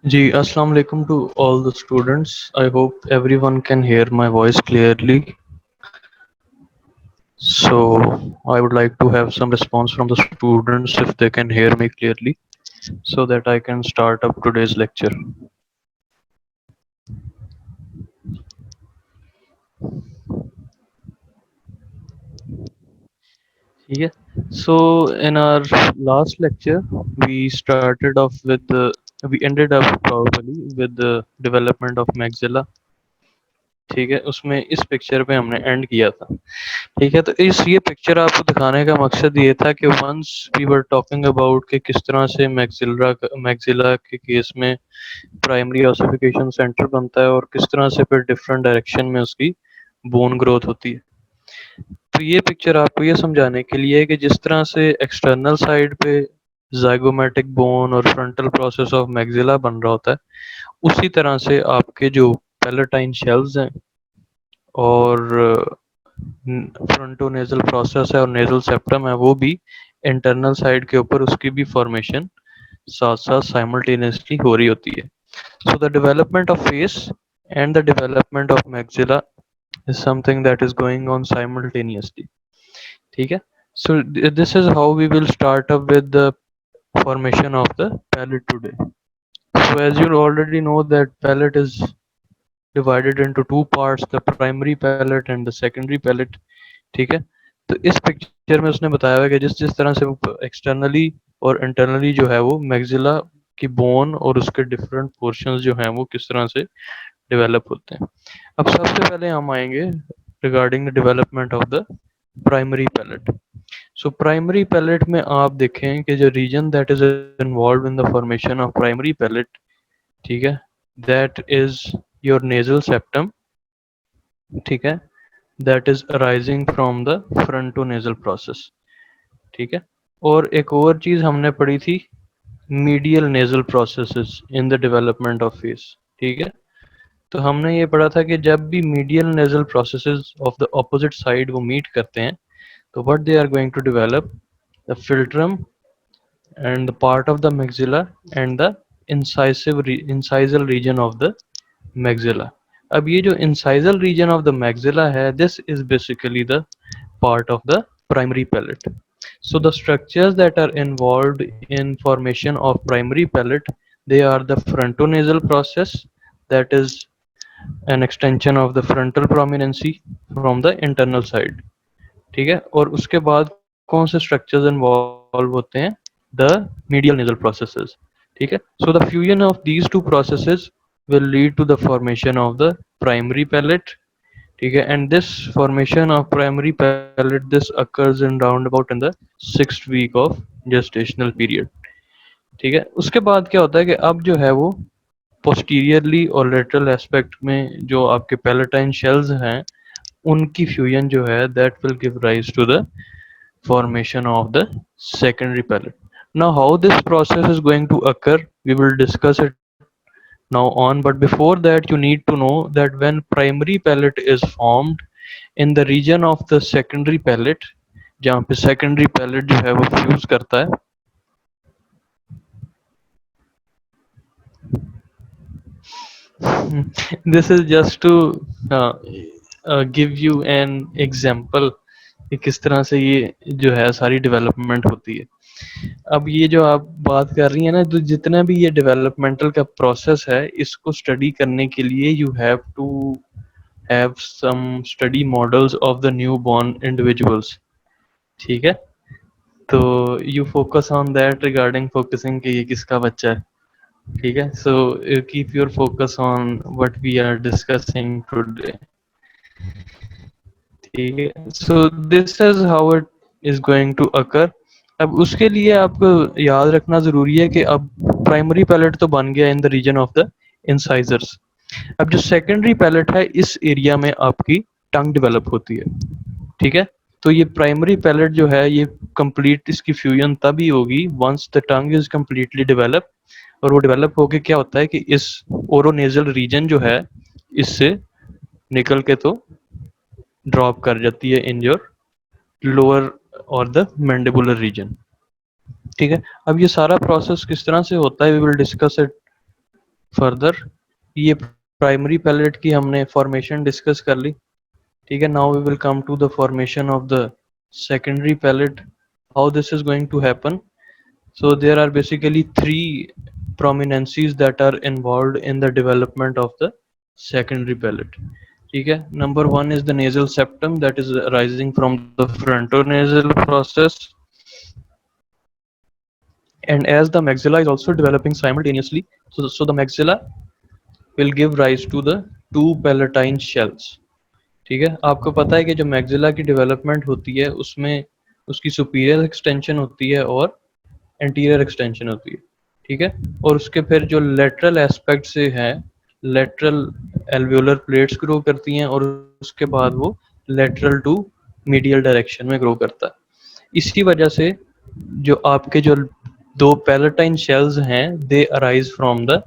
जी, अस्सलाम वालेकुम to all the students. I hope everyone can hear my voice clearly. So I would like to have some response from the students if they can hear me clearly, so that I can start up today's lecture. Yeah. So in our last lecture, we started off with we ended up probably with the development of maxilla. ठीक है, उसमें इस picture पे हमने and किया था। ठीक है, तो इस ये पिक्चर आपको दिखाने का मकसद ये था कि once we were talking about कि किस तरह से मैक्सिला के केस में प्राइमरी ऑसिफिकेशन सेंटर बनता है और किस तरह से फिर डिफरेंट डायरेक्शन में उसकी बोन ग्रोथ होती है। तो ये पिक्चर आपको ये समझाने के लिए है कि जिस तरह से एक्सटर्नल साइड पे जाइगोमेटिक बोन और फ्रंटल प्रोसेस ऑफ मैक्सिला बन रहा होता है, उसी तरह से आपके जो पैलेटाइन शेल्स हैं और फ्रंटोनेजल प्रोसेस है और नेजल सेप्टम है, वो भी इंटरनल साइड के ऊपर उसकी भी फॉर्मेशन साथ साथ साइमल्टेनियसली हो रही होती है। So the development of face and the development of maxilla is something that is going on simultaneously. ठीक है, so this is how we will start up with the formation of the palate today. So as you already know that palate is divided into two parts, the primary palate and the secondary palate. ठीक है, तो इस picture में उसने बताया हुआ है कि जिस जिस तरह से वो एक्सटर्नली और इंटरनली जो है वो मैक्सिला की बोन और उसके डिफरेंट पोर्शंस जो हैं वो किस तरह से डेवलप होते हैं। अब सबसे पहले हम आएंगे regarding the development of the primary palate. So primary palate में आप देखें कि जो region that is involve in the formation of primary palate, ठीक है, that is your nasal septum. ठीक है, that is arising from the frontonasal process. ठीक है, और एक और चीज हमने पढ़ी थी, medial nasal processes in the development of face. ठीक है, तो हमने ये पढ़ा था कि जब भी medial nasal processes of the opposite side वो मीट करते हैं, तो what they are going to develop, the philtrum and the part of the maxilla and the incisal region of the maxilla. अब ये जो incisal region of the maxilla है, this is basically the part of the primary palate. So the structures that are involved in formation of primary palate, they are the frontonasal process, that is an extension of the frontal prominency from the internal side. ठीक है, और उसके बाद कौन से structures involve होते हैं, the medial nasal processes. ठीक है, so the fusion of these two processes will lead to the formation of the primary palate. ठीक है, and this formation of primary palate this occurs in round about in the 6th week of gestational period. ठीक है, उसके बाद क्या होता है कि अब जो है वो पोस्टीरियरली और लेटरल एस्पेक्ट में जो आपके पैलेटाइन शेल्स हैं, उनकी फ्यूजन जो है that will give rise to the formation of the secondary palate. Now how this process is going to occur, we will discuss it now on, but before that you need to know that when primary palate is formed in the region of the secondary palate, जहाँ पे secondary palate जो है वो fuse करता है, this is just to give you an example कि किस तरह से ये जो है सारी डेवलपमेंट होती है। अब ये जो आप बात कर रही है ना, तो जितना भी ये डेवलपमेंटल का प्रोसेस है, इसको स्टडी करने के लिए you have to have some study models of the new born individuals. ठीक है, तो you focus on that regarding focusing कि ये किसका बच्चा है। ठीक है, so keep your focus on what we are discussing today. ठीक है, so this is how it is going to occur. अब उसके लिए आपको याद रखना जरूरी है कि अब प्राइमरी पैलेट तो बन गया in the region of the incisors. अब जो सेकेंडरी पैलेट है, इस एरिया में आपकी टंग डेवलप होती है। ठीक है, तो ये प्राइमरी पैलेट जो है ये कंप्लीट इसकी फ्यूजन तभी होगी once the tongue is completely develop. और वो डेवलप होके क्या होता है कि इस ओरोनेजल रीजन जो है इससे निकल के तो ड्रॉप कर जाती है इन योर लोअर और द मैंडिबुलर रीजन। ठीक है, अब ये सारा प्रोसेस किस तरह से होता है, we will discuss it further ये प्राइमरी पैलेट की हमने फॉर्मेशन डिस्कस कर ली, ठीक है। Now we will come to the formation of the secondary pellet. How this is going to happen? So there are basically three prominences that are involved in the development of the secondary pellet, ठीक है। number one is the nasal septum that is arising from the frontonasal process, and as the maxilla is also developing simultaneously, so the maxilla will give rise to the two palatine shells, ठीक है। आपको पता है कि जो maxilla की development होती है उसमें उसकी सुपीरियर एक्सटेंशन होती है और एंटीरियर एक्सटेंशन होती है, ठीक है। और उसके फिर जो लेटरल एस्पेक्ट से है, लेटरल एल्वियोलर प्लेट्स ग्रो करती हैं और उसके बाद वो लेटरल टू मीडियल डायरेक्शन में ग्रो करता है। इसी वजह से जो आपके जो दो पैलेटाइन शेल्स हैं दे arise from the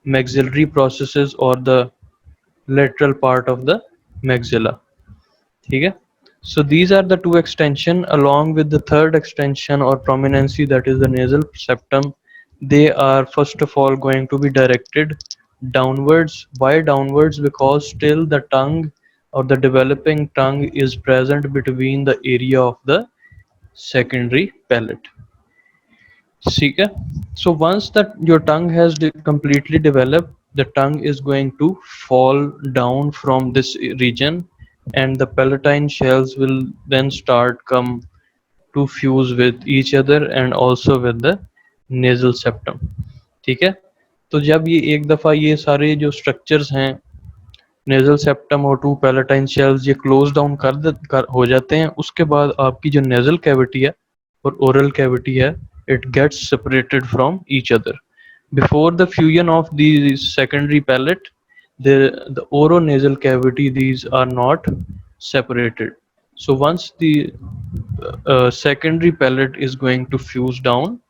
maxillary processes or the lateral part of the maxilla, ठीक है। So these are the two extension along with the third extension or prominency, that is the nasal septum. They are first of all going to be directed downwards. Why downwards? Because still the tongue or the developing tongue is present between the area of the secondary palate, ठीक है। So once that your tongue has completely developed, the tongue is going to fall down from this region, and the palatine shells will then start come to fuse with each other and also with the nasal septum, ठीक है। तो जब ये एक दफ़ा ये सारे जो स्ट्रक्चर्स हैं नेजल सेप्टम और टू पैलेटाइन शेल्स ये क्लोज डाउन हो जाते हैं, उसके बाद आपकी जो नेजल कैविटी है और ओरल कैविटी है it gets separated from each other. Before the fusion of the secondary palate, the oronasal cavity, these are not separated. So once the secondary palate is going to fuse down,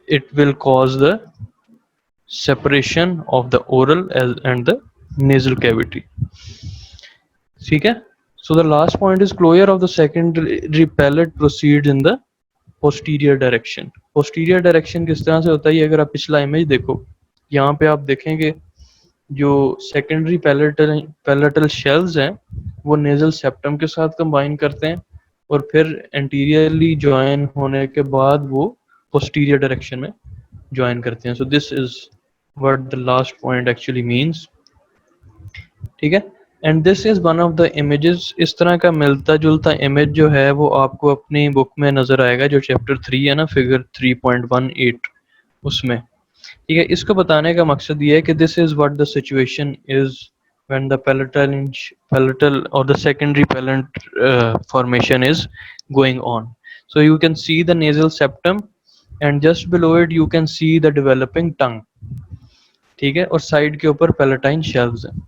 it will cause the separation of the oral and the nasal cavity, ठीक है। So the last point is closure of the secondary palate proceeds in the posterior direction. Posterior direction किस तरह से होता है, ये अगर आप पिछला इमेज देखो, यहाँ पे आप देखेंगे जो सेकेंडरी पैलेटल शेल्स हैं वो नेजल सेप्टम के साथ कंबाइन करते हैं और फिर एंटीरियरली ज्वाइन होने के बाद वो पोस्टीरियर डायरेक्शन में ज्वाइन करते हैं। सो this is what the last point actually means, ठीक है। And this is one of the images. इस तरह का मिलता जुलता इमेज जो है वो आपको अपनी बुक में नजर आएगा, जो चैप्टर 3 है ना, फिगर 3.18 उसमें, ठीक है। इसको बताने का मकसद ये है कि this is what the situation is when the palatal or the secondary palate formation is going on. So you can see the nasal septum and just below it you can see the developing tongue, ठीक है। और side के ऊपर palatine shells हैं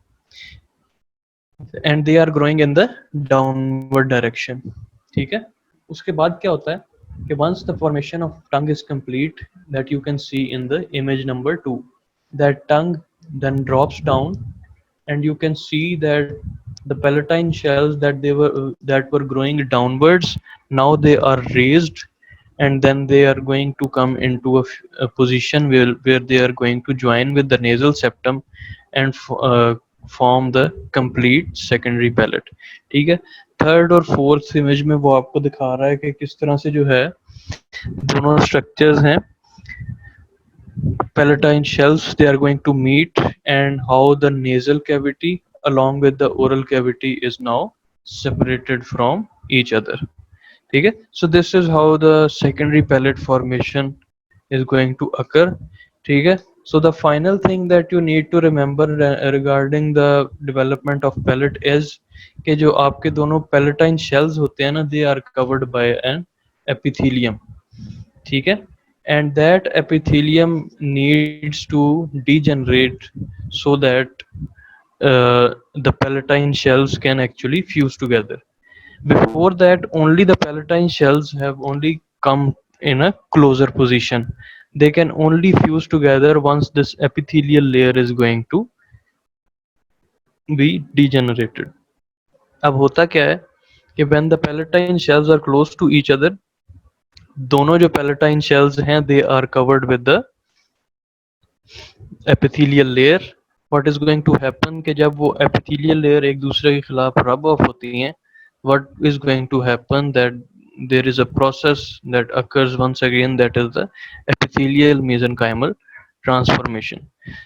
and they are growing in the downward direction, ठीक है। उसके बाद क्या होता है कि once the formation of tongue is complete, that you can see in the image number 2, that tongue then drops down and you can see that the palatine shells that were growing downwards, now they are raised and then they are going to come into a position where they are going to join with the nasal septum and form the complete secondary palate, ठीक है। Third और fourth image में वो आपको दिखा रहा है कि किस तरह से जो है दोनों स्ट्रक्चर्स हैं palatine shells, they are going to meet, and how the nasal cavity along with the oral cavity is now separated from each other, ठीक है। So this is how the secondary palate formation is going to occur, ठीक है। So the final thing that you need to remember regarding the development of palate is कि जो आपके दोनों palatine shells होते हैं ना, they are covered by an epithelium, ठीक है। and that epithelium needs to degenerate so that the palatine shells can actually fuse together. Before that, only the palatine shells have only come in a closer position. They can only fuse together once this epithelial layer is going to be degenerated. अब होता क्या है कि when the palatine shells are close to each other, दोनों जो palatine shells हैं they are covered with the epithelial layer. What is going to happen कि जब वो epithelial layer एक दूसरे के खिलाफ rub off होती हैं, what is going to happen that there is a process that occurs once again, that is the epithelial mesenchymal transformation.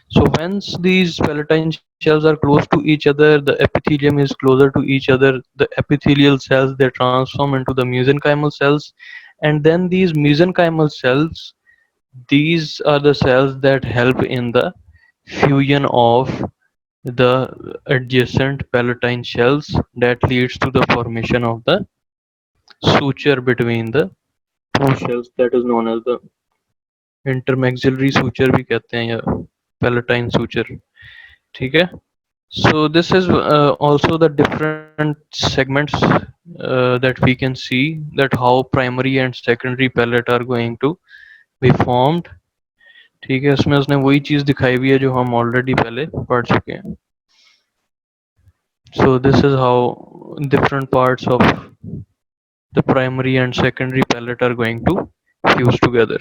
So once these palatine shells are close to each other, the epithelium is closer to each other, the epithelial cells they transform into the mesenchymal cells, and then these mesenchymal cells, these are the cells that help in the fusion of the adjacent palatine shells that leads to the formation of the suture between the two shells, that is known as the intermaxillary suture भी कहते हैं या palatine suture. ठीक है. So this is also the different segments that we can see that how primary and secondary palate are going to be formed. ठीक है, इसमें उसने वही चीज दिखाई हुई है जो हम ऑलरेडी पहले पढ़ चुके हैं. So this is how different parts of the primary and secondary palate are going to fuse together.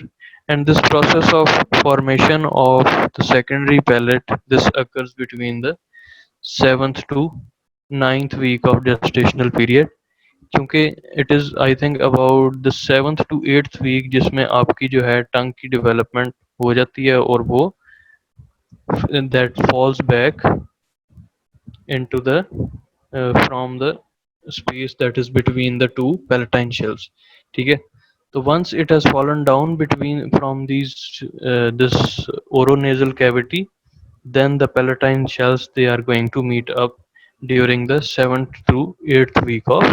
And this process of formation of the secondary palate, this occurs between the 7th to 9th week of gestational period. क्योंकि it is I think about the 7th to 8th week जिसमें आपकी जो है टंग की development हो जाती है और वो that falls back into the from the space that is between the two palatine shells. ठीक है. So once it has fallen down between from these this oronasal cavity, then the palatine shells they are going to meet up during the 7th to 8th week of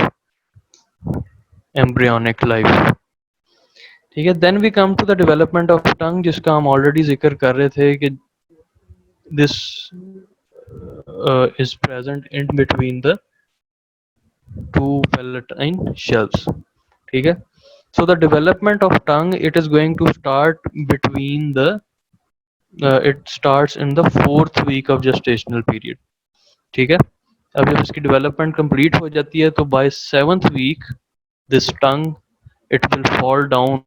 embryonic life. ठीक है. Then we come to the development of tongue जिसका हम already जिक्र कर रहे थे कि this is present in between the two palatine shells. ठीक है. So the development of tongue, it is going to start between the it starts in the 4th week of gestational period. ठीक है. अब जब इसकी डेवलपमेंट कंप्लीट हो जाती है तो bye 7th week this tongue it will fall down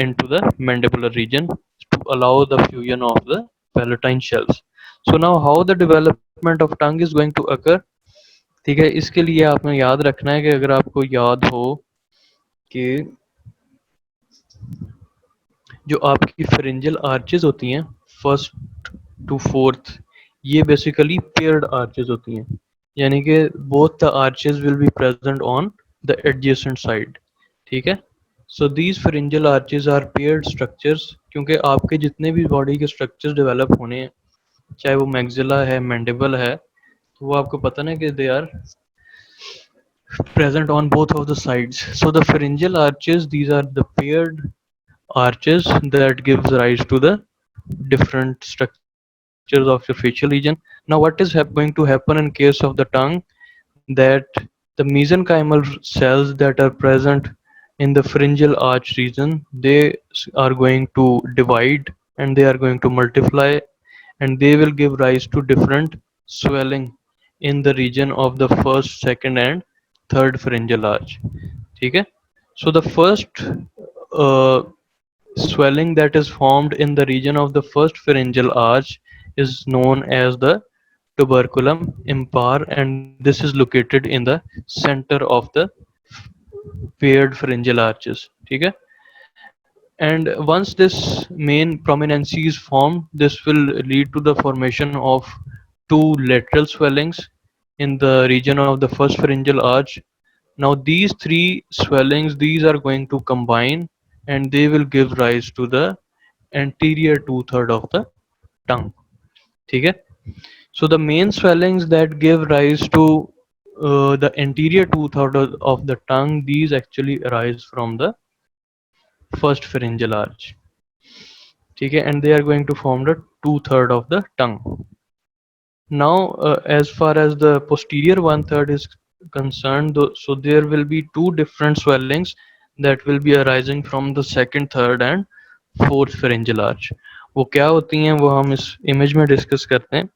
into the mandibular region to allow the fusion of the palatine shells. So now how the development of tongue is going to occur. ठीक है. इसके लिए आपने याद रखना है कि अगर आपको याद हो कि जो आपकी फेरेंजियल आर्चेज होती हैं फर्स्ट टू फोर्थ, ये बेसिकली पेयर्ड आर्चेज होती हैं, यानी कि both the arches will be present on the adjacent side. ठीक है. So these pharyngeal arches are paired structures, क्योंकि आपके जितने भी बॉडी के स्ट्रक्चर्स डेवलप होने हैं, चाहे वो मैक्सिला है, मैंडिबल है, तो वो आपको पता ना कि they are present on both of the sides. So the pharyngeal arches, these are the paired arches that gives rise to the different structures of your facial region. Now what is going to happen in case of the tongue, that the mesenchymal cells that are present in the pharyngeal arch region, they are going to divide and they are going to multiply, and they will give rise to different swelling in the region of the first, second and third pharyngeal arch. ठीक है. So the first uh, swelling that is formed in the region of the first pharyngeal arch is known as the tuberculum impar, and this is located in the center of the paired pharyngeal arches. ठीक है. And once this main prominency is formed, this will lead to the formation of two lateral swellings in the region of the first pharyngeal arch. Now these three swellings, these are going to combine and they will give rise to the anterior two-third of the tongue. ठीक है. So the main swellings that give rise to the anterior two-third of the tongue, these actually arise from the first pharyngeal arch. ठीक है. And they are going to form the two-third of the tongue. Now as far as the posterior one-third is concerned, so there will be two different swellings that will be arising from the second, third and fourth pharyngeal arch. वो क्या होती हैं वो हम इस image में discuss करते हैं.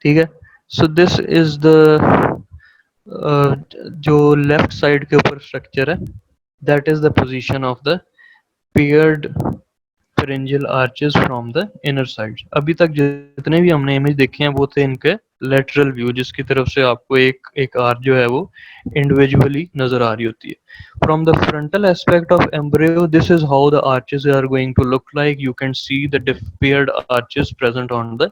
ठीक है. सो दिस इज द जो लेफ्ट साइड के ऊपर स्ट्रक्चर है, that is the position of the paired pharyngeal arches from the inner sides। अभी तक जितने भी हमने इमेज देखे हैं वो थे इनके लेटरल व्यू, जिसकी तरफ से आपको एक आर्च जो है वो इंडिविजुअली नजर आ रही होती है। From the frontal aspect of embryo, this is how the arches are going to look like. You can see the paired arches present on the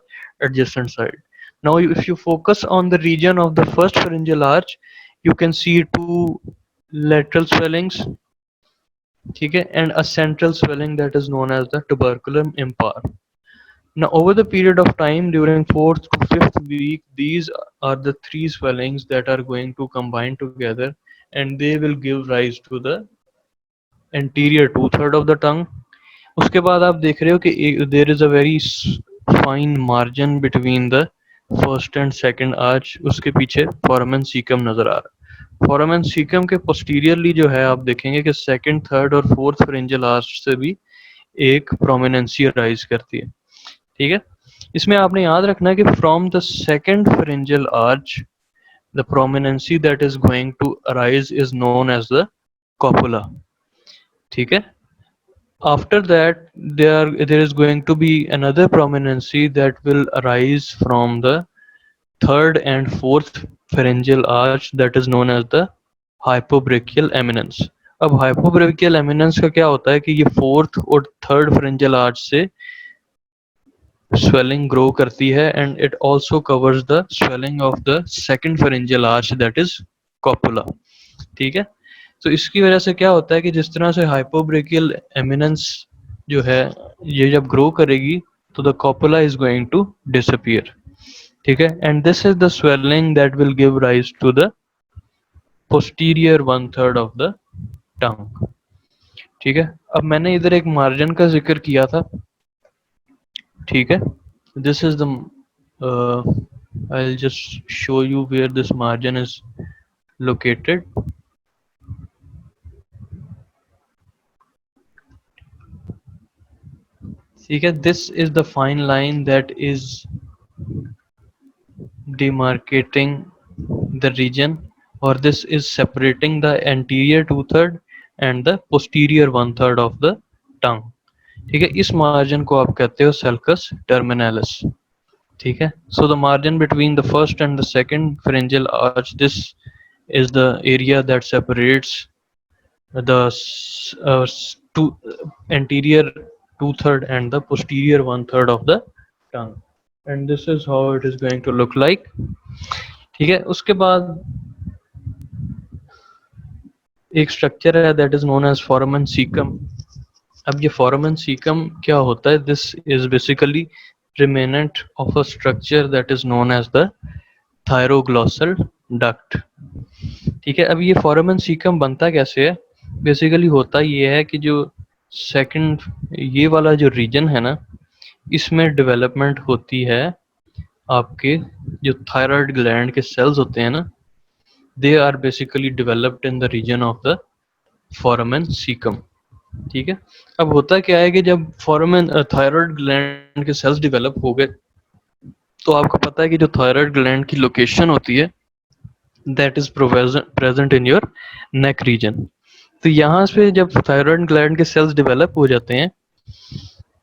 adjacent side. Now if you focus on the region of the first pharyngeal arch, you can see two lateral swellings, ठीक है, and a central swelling that is known as the tuberculum impar. Now over the period of time during fourth to fifth week, these are the three swellings that are going to combine together and they will give rise to the anterior two-third of the tongue. उसके बाद आप देख रहे हो कि there is a very fine margin between the first and second arch। उसके पीछे foramen cecum नजर आ रहा है। foramen cecum के posteriorly जो है आप देखेंगे कि second, third और fourth pharyngeal arch से भी एक prominency arise करती है, ठीक है। इसमें आपने याद रखना है कि from the second pharyngeal arch the prominency that is going to arise is known as the copula, ठीक है। After that there is going to be another prominency that will arise from the third and fourth pharyngeal arch that is known as the hypobrachial eminence। अब hypobrachial eminence का क्या होता है कि ये fourth और third pharyngeal arch से swelling grow करती है and it also covers the swelling of the second pharyngeal arch that is copula, ठीक है। तो इसकी वजह से क्या होता है कि जिस तरह से हाइपोब्रेकियल एमिनेंस जो है ये जब ग्रो करेगी तो the copula is going to disappear, ठीक है। And this is the swelling that will give rise to the posterior one third of the tongue, ठीक है। अब मैंने इधर एक मार्जिन का जिक्र किया था, ठीक है। This is the I will just show you where this margin is located. ठीक है, this is the fine line that is demarcating the region, or this is separating the anterior two-third and the posterior one-third of the tongue, ठीक है। इस margin को आप कहते हो sulcus terminalis, ठीक है। so the margin between the first and the second pharyngeal arch, this is the area that separates the two anterior two-third and the posterior one-third of the tongue, and this is how it is going to look like, ठीक है। उसके बाद एक structure है that is known as foramen caecum. अब ये foramen caecum क्या होता है? This is basically remnant of a structure that is known as the thyroglossal duct, ठीक है। अब ये फोरामेन सीकम बनता कैसे है? बेसिकली होता ये है कि जो सेकंड ये वाला जो रीजन है ना, इसमें डेवलपमेंट होती है आपके जो थायराइड ग्लैंड के सेल्स होते हैं ना, they are basically developed in the region of the foramen cecum, ठीक है। अब होता क्या है कि जब फोरामेन थायराइड ग्लैंड के सेल्स डेवलप हो गए तो आपको पता है कि जो थायराइड ग्लैंड की लोकेशन होती है that is present in your neck region. तो यहाँ से जब थायराइड ग्लैंड के सेल्स डेवलप हो जाते हैं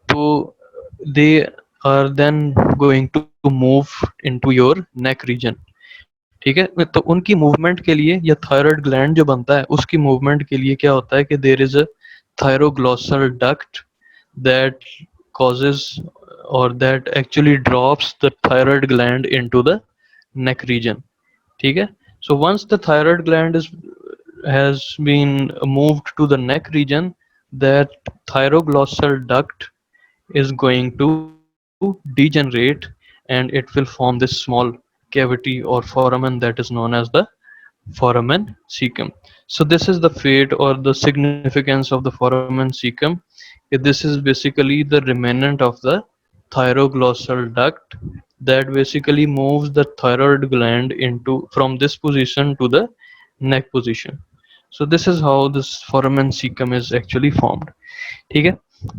तो they are then going to move into your neck region, ठीक है। तो उनकी मूवमेंट के लिए या थायराइड ग्लैंड जो बनता है उसकी मूवमेंट के लिए क्या होता है कि there is a thyroglossal duct that causes or that actually drops the thyroid gland into the neck region, ठीक है। so once the thyroid gland is has been moved to the neck region, that thyroglossal duct is going to degenerate and it will form this small cavity or foramen that is known as the foramen cecum. So this is the fate or the significance of the foramen cecum. This is basically the remnant of the thyroglossal duct that basically moves the thyroid gland into from this position to the neck position. So this is how this foramen cecum is actually formed, ठीक है।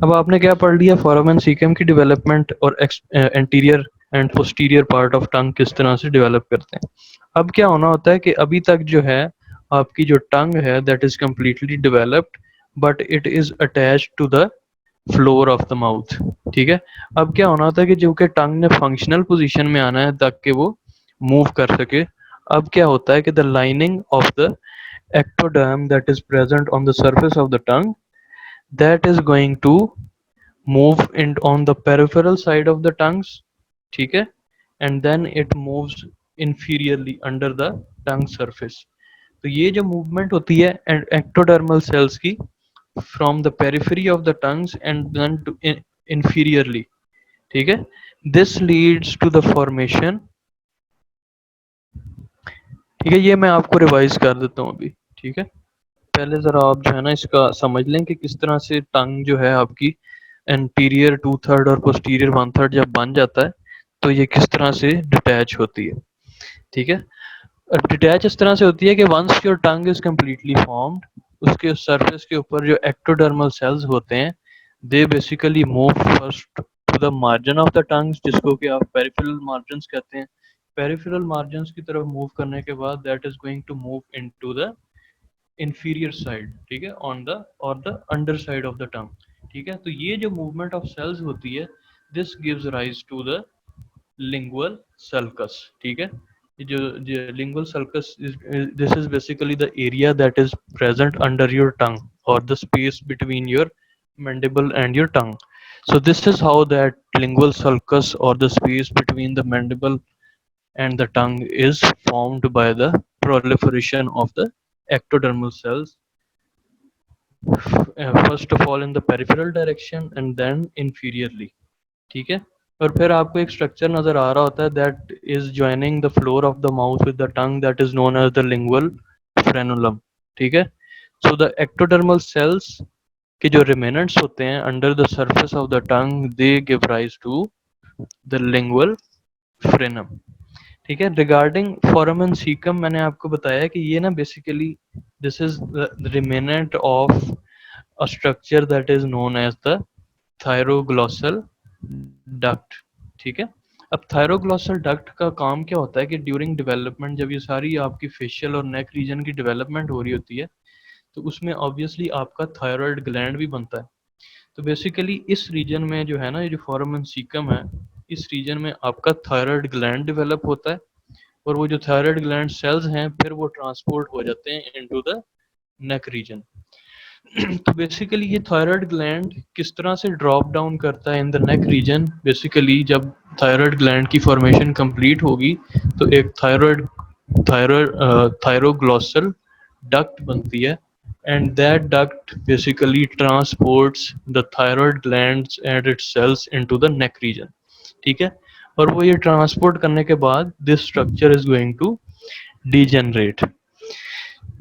अब आपने क्या पढ़ लिया? Foramen caecum की development और anterior and posterior part of tongue किस तरह से डेवलप करते हैं। अब क्या होना होता है कि अभी तक जो है आपकी जो टंग है that is completely developed but it is attached to the floor of the mouth. ठीक है, अब क्या होना होता है कि जो कि टंग ने फंक्शनल पोजीशन में आना है ताकि वो मूव कर सके। अब क्या होता है कि the lining of the ectoderm that is present on the surface of the tongue, that is going to move in on the peripheral side of the tongues, ठीक है, and then it moves inferiorly under the tongue surface। तो ये जो movement होती है ectodermal cells की from the periphery of the tongues and then to inferiorly, ठीक है, this leads to the formation। ठीक है, ये मैं आपको रिवाइज कर देता हूँ अभी। ठीक है, पहले ज़रा आप जो है ना इसका समझ लें कि किस तरह से टंग जो है आपकी एंटीरियर टू थर्ड और पोस्टीरियर वन थर्ड जब बन जाता है तो ये किस तरह से डिटैच होती है। ठीक है, डिटैच इस तरह से होती है कि once your tongue is completely formed, उसके सरफेस के ऊपर जो एक्टोडर्मल सेल्स होते हैं they basically move first to the margin of the tongues, जिसको कि आप पेरिफेरल मार्जिन्स कहते हैं। पेरिफेरल मार्जिन्स की तरफ मूव करने के बाद that is going to move into the inferior side, ठीक है, ऑन द और the under side of the tongue. ठीक है, तो ये जो मूवमेंट ऑफ सेल्स होती है this gives rise to the lingual sulcus. ठीक है, ये जो lingual sulcus this is basically the area that is present under your tongue और the space between your mandible and your tongue। So this is how that lingual sulcus or the space between the mandible and the tongue is formed by the proliferation of the ectodermal cells, first of all in the peripheral direction and then inferiorly। ठीक है, और फिर आपको एक structure नजर आ रहा होता है that is joining the floor of the mouth with the tongue that is known as the lingual frenulum. ठीक है, सो द ectodermal cells के जो रिमेनेंट्स होते हैं under the surface of the tongue they give rise to the lingual frenum. ठीक है, regarding फोरामन caecum मैंने आपको बताया कि ये ना basically this is the remnant of a structure that is known as the thyroglossal duct. ठीक है, अब थायरोग्लॉसल डक्ट का काम क्या होता है कि ड्यूरिंग डेवलपमेंट जब ये सारी आपकी फेशियल और नेक रीजन की डेवलपमेंट हो रही होती है तो उसमें ऑब्वियसली आपका थायराइड ग्लैंड भी बनता है। तो बेसिकली इस रीजन में जो है ना ये जो फोरामन सीकम है इस रीजन में आपका थायराइड ग्लैंड डेवलप होता है और वो जो थायराइड ग्लैंड सेल्स हैं फिर वो ट्रांसपोर्ट हो जाते हैं इनटू द नेक रीजन। तो बेसिकली ये थायराइड ग्लैंड किस तरह से ड्रॉप डाउन करता है in the neck region, basically जब थायराइड ग्लैंड की फॉर्मेशन कंप्लीट होगी तो एक थायराइड थायराइड थायरोग्लॉसल डक्ट बनती है and that duct basically transports the thyroid glands and its cells into the neck region। ठीक है, और वो ये ट्रांसपोर्ट करने के बाद this structure is going to degenerate.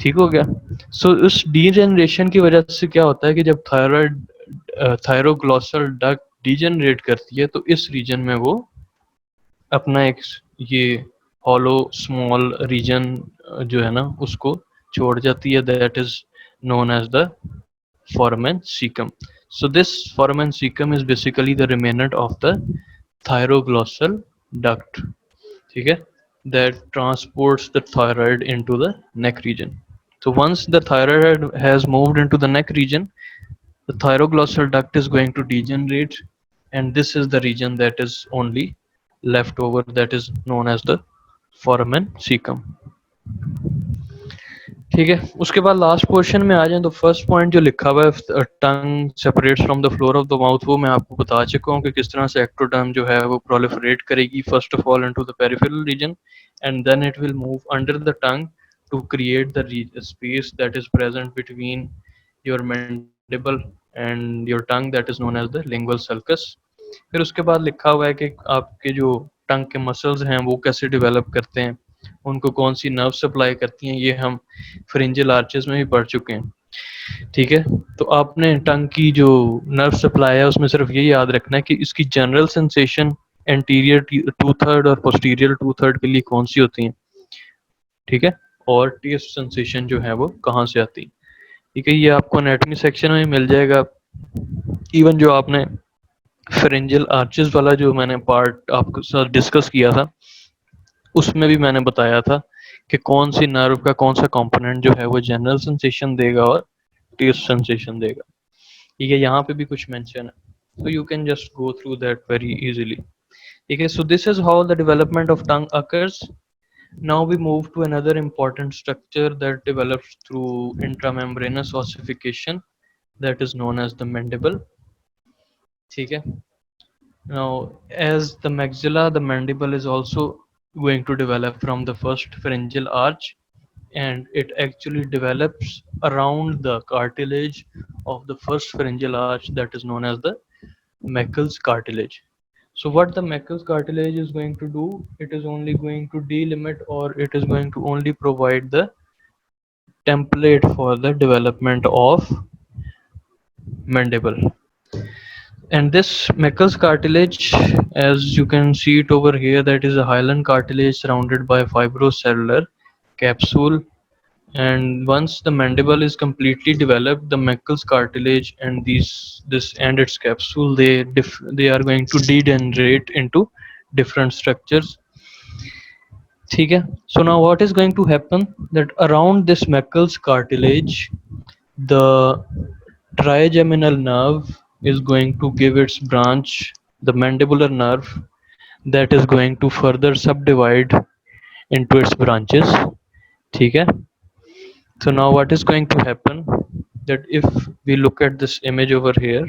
ठीक हो गया, सो उस डीजेनरेशन की वजह से क्या होता है कि जब थायराइड थायरोग्लॉसल डक्ट डीजेनरेट करती है तो इस रीजन में वो अपना एक ये हॉलो स्मॉल रीजन जो है ना उसको छोड़ जाती है that is known as the foramen cecum। So this foramen cecum is basically the remnant of the thyroglossal duct, ठीक है, that transports the thyroid into the neck region। So once the thyroid has moved into the neck region, the thyroglossal duct is going to degenerate, and this is the region that is only left over that is known as the foramen cecum। ठीक है, उसके बाद last question में आ जाए तो first point जो लिखा हुआ है tongue separates from the floor of the mouth वो मैं आपको बता चुका हूँ कि किस तरह से एक्टोडर्म जो है वो प्रोलिफरेट करेगी first of all into the peripheral region and then it will move under the tongue to create the space that is present between your mandible and your tongue that is known as the lingual sulcus. फिर उसके बाद लिखा हुआ है कि आपके जो टंग के मसल्स हैं वो कैसे डेवलप करते हैं, उनको कौन सी नर्व सप्लाई करती हैं, ये हम फ्रिंजल आर्चेस में भी पढ़ चुके हैं। ठीक है, तो आपने टंग की जो नर्व सप्लाई है उसमें सिर्फ ये याद रखना है कि इसकी general sensation anterior two third और पोस्टीरियर टू थर्ड के लिए कौन सी होती हैं। ठीक है, और टेस्ट सेंसेशन जो है वो कहाँ से आती है। ठीक है, ये आपको एनाटॉमी सेक्शन में मिल जाएगा। इवन जो आपने फ्रिंजल आर्चेस वाला जो मैंने पार्ट आपके साथ डिस्कस किया था उसमें भी मैंने बताया था कि कौन सी नर्व का कौन सा कंपोनेंट जो है वो जनरल सेंसेशन देगा और टेस्ट सेंसेशन देगा। ठीक है, यहाँ पे भी कुछ मेंशन है, so you can just go through that very easily. ठीक है, so this is how the development of tongue occurs. Now we move to another important structure that develops through intramembranous ossification, that is known as the mandible. ठीक है, now as the maxilla, the mandible is also going to develop from the first pharyngeal arch, and it actually develops around the cartilage of the first pharyngeal arch, that is known as the Meckel's cartilage. So what the Meckel's cartilage is going to do, it is only going to delimit, or it is going to only provide the template for the development of mandible. And this Meckel's cartilage, as you can see it over here, that is a hyaline cartilage surrounded by fibrocellular capsule. And once the mandible is completely developed, the Meckel's cartilage and this and its capsule, they are going to degenerate into different structures. ठीक है, so now what is going to happen, that around this Meckel's cartilage, the trigeminal nerve is going to give its branch, the mandibular nerve, that is going to further subdivide into its branches. ठीक है, so now what is going to happen, that if we look at this image over here,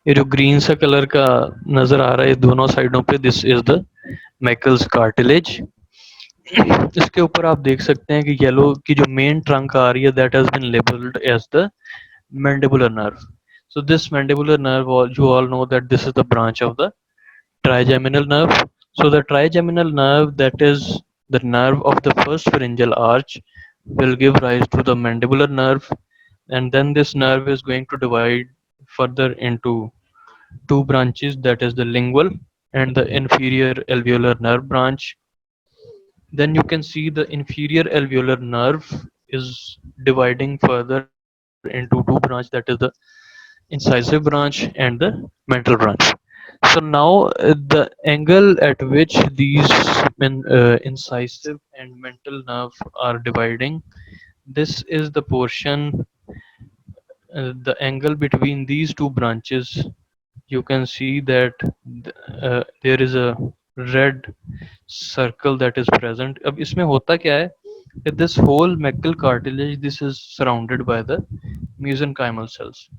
ये जो green सा colour का नजर आ रहा है दोनों साइडों पे, दिस इज द मैकल्स कार्टिलेज. इसके ऊपर आप देख सकते हैं कि येलो की जो मेन ट्रंक आ रही है, that has been labelled as the mandibular nerve. So this mandibular nerve, you all know that this is the branch of the trigeminal nerve. So the trigeminal nerve, that is the nerve of the first pharyngeal arch, will give rise to the mandibular nerve, and then this nerve is going to divide further into two branches, that is the lingual and the inferior alveolar nerve branch. Then you can see the inferior alveolar nerve is dividing further into two branches, that is the incisive branch and the mental branch. So now the angle at which these incisive and mental nerve are dividing, this is the portion, the angle between these two branches. You can see that there is a red circle that is present. अब इसमें होता क्या है, that this whole Meckel cartilage, this is surrounded by the mesenchymal cells.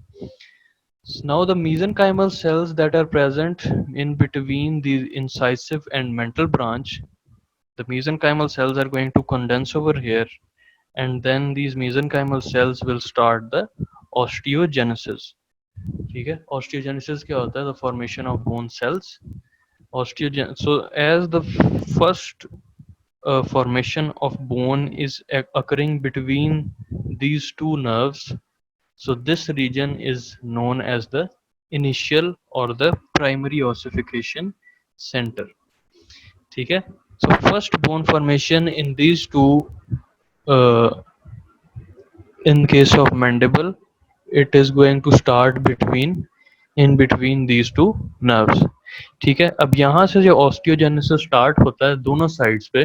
So now the mesenchymal cells that are present in between the incisive and mental branch, the mesenchymal cells are going to condense over here, and then these mesenchymal cells will start the osteogenesis. ठीक है, osteogenesis क्या होता है, the formation of bone cells. So as the first formation of bone is occurring between these two nerves, so this region is known as the initial or the primary ossification center. ठीक है, so first bone formation in these two, uh, in case of mandible, it is going to start in between these two nerves. ठीक है, अब यहाँ से जो osteogenesis start होता है दोनों साइड्स पे,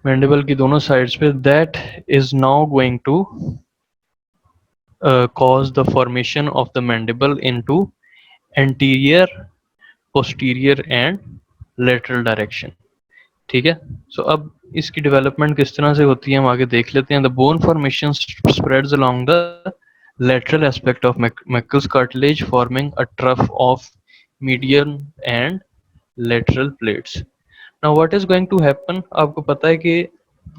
मैंडिबल की दोनों साइड्स पे, that is now going to cause the formation of the mandible into anterior, posterior and lateral direction. ठीक है, so अब इसकी डेवलपमेंट किस तरह से होती है हम आगे देख लेते हैं. The bone formation spreads along the lateral aspect of Meckel's cartilage, forming a trough of median and lateral plates. Now what is going to happen, आपको पता है कि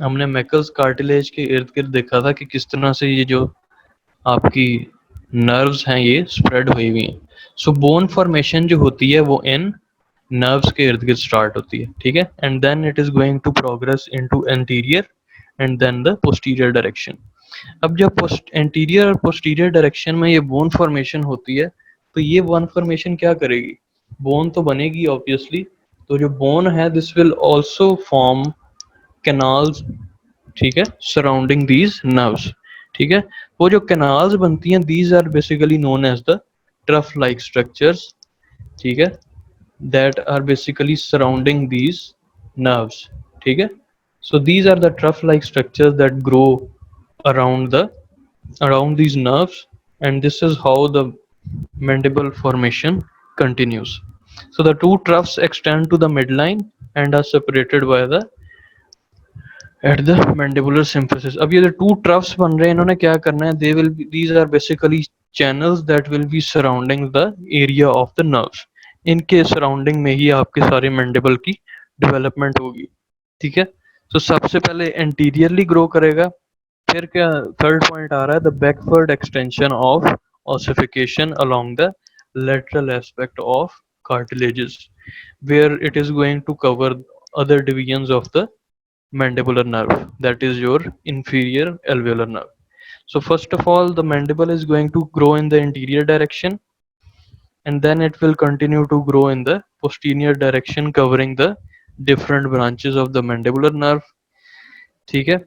हमने Meckel's cartilage के इर्द गिर्द देखा था कि किस तरह से ये जो आपकी नर्व्स हैं ये स्प्रेड हुई हुई हैं. सो बोन फॉर्मेशन जो होती है वो इन नर्व्स के इर्द गिर्द स्टार्ट होती है. ठीक है, and then it is going to progress into anterior and then the posterior direction. अब जब एंटीरियर और पोस्टीरियर डायरेक्शन में ये बोन फॉर्मेशन होती है, तो ये बोन फॉर्मेशन क्या करेगी, बोन तो बनेगी ऑब्वियसली, तो जो बोन है this will also form canals. ठीक है, सराउंडिंग दीज नर्व्स. ठीक है, वो जो कैनाल्स बनती हैं, these are basically known as the trough like structures. ठीक है, that are basically surrounding these nerves. ठीक है, so these are the trough like structures that grow around the around these nerves, and this is how the mandible formation continues. So the two troughs extend to the midline and are separated by the at the mandibular symphysis. अब ये जो two troughs बन रहे हैं इन्होंने क्या करना है, they will be, these are basically channels that will be surrounding the area of the nerves. इनके surrounding में ही आपके सारे mandible की development होगी, ठीक है। तो सबसे पहले anteriorly grow करेगा, फिर क्या थर्ड पॉइंट आ रहा है, the backward extension of ossification along the lateral aspect of cartilages where it is going to cover other divisions of the mandibular nerve, that is your inferior alveolar nerve. So first of all, the mandible is going to grow in the anterior direction, and then it will continue to grow in the posterior direction covering the different branches of the mandibular nerve, ठीक है।